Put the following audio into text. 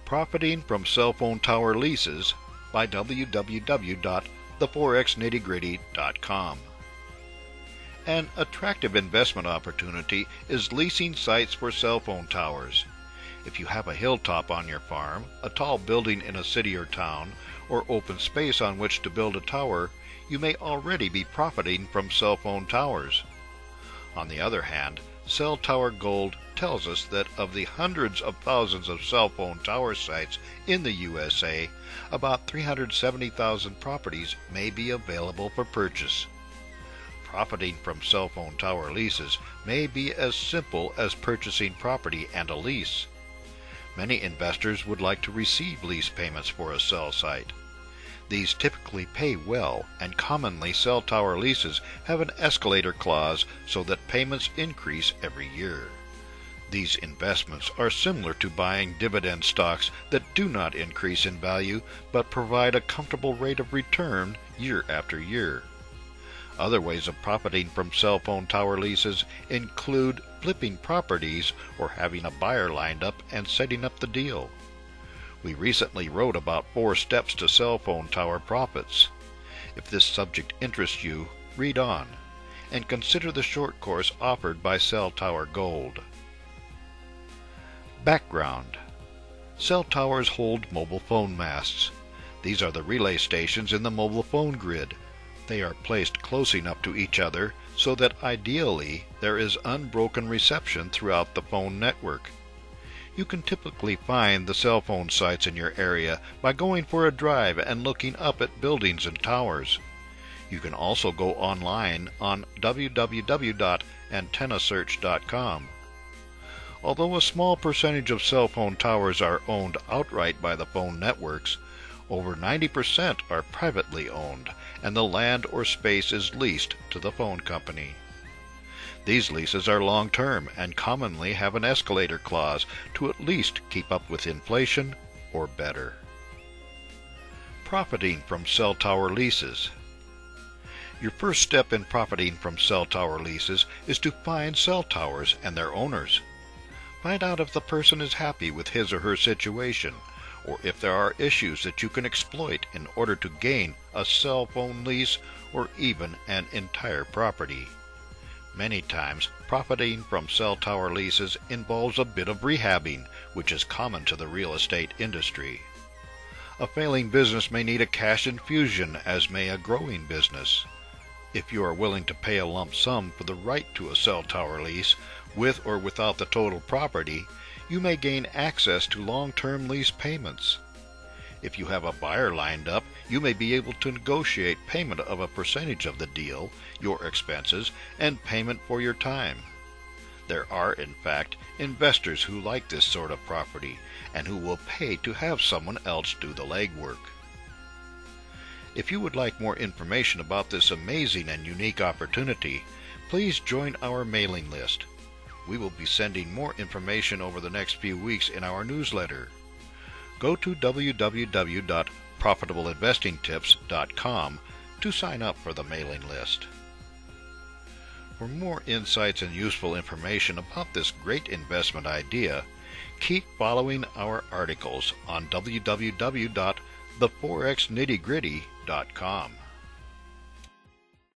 Profiting from Cell Phone Tower Leases by www.the4xnittygritty.com. An attractive investment opportunity is leasing sites for cell phone towers. If you have a hilltop on your farm, a tall building in a city or town, or open space on which to build a tower, you may already be profiting from cell phone towers. On the other hand, Cell Tower Gold tells us that of the hundreds of thousands of cell phone tower sites in the USA, about 370,000 properties may be available for purchase. Profiting from cell phone tower leases may be as simple as purchasing property and a lease. Many investors would like to receive lease payments for a cell site. These typically pay well, and commonly cell tower leases have an escalator clause so that payments increase every year. These investments are similar to buying dividend stocks that do not increase in value but provide a comfortable rate of return year after year. Other ways of profiting from cell phone tower leases include flipping properties or having a buyer lined up and setting up the deal. We recently wrote about 4 steps to cell phone tower profits. If this subject interests you, read on, and consider the short course offered by Cell Tower Gold. Background. Cell towers hold mobile phone masts. These are the relay stations in the mobile phone grid. They are placed close enough to each other so that ideally there is unbroken reception throughout the phone network. You can typically find the cell phone sites in your area by going for a drive and looking up at buildings and towers. You can also go online on www.antennasearch.com. Although a small percentage of cell phone towers are owned outright by the phone networks, over 90% are privately owned, and the land or space is leased to the phone company. These leases are long-term and commonly have an escalator clause to at least keep up with inflation or better. Profiting from cell tower leases. Your first step in profiting from cell tower leases is to find cell towers and their owners. Find out if the person is happy with his or her situation, or if there are issues that you can exploit in order to gain a cell phone lease or even an entire property. Many times, profiting from cell tower leases involves a bit of rehabbing, which is common to the real estate industry. A failing business may need a cash infusion, as may a growing business. If you are willing to pay a lump sum for the right to a cell tower lease, with or without the total property, you may gain access to long-term lease payments. If you have a buyer lined up, you may be able to negotiate payment of a percentage of the deal, your expenses, and payment for your time. There are, in fact, investors who like this sort of property, and who will pay to have someone else do the legwork. If you would like more information about this amazing and unique opportunity, please join our mailing list. We will be sending more information over the next few weeks in our newsletter. Go to www.profitableinvestingtips.com to sign up for the mailing list. For more insights and useful information about this great investment idea, keep following our articles on www.the4xnittygritty.com.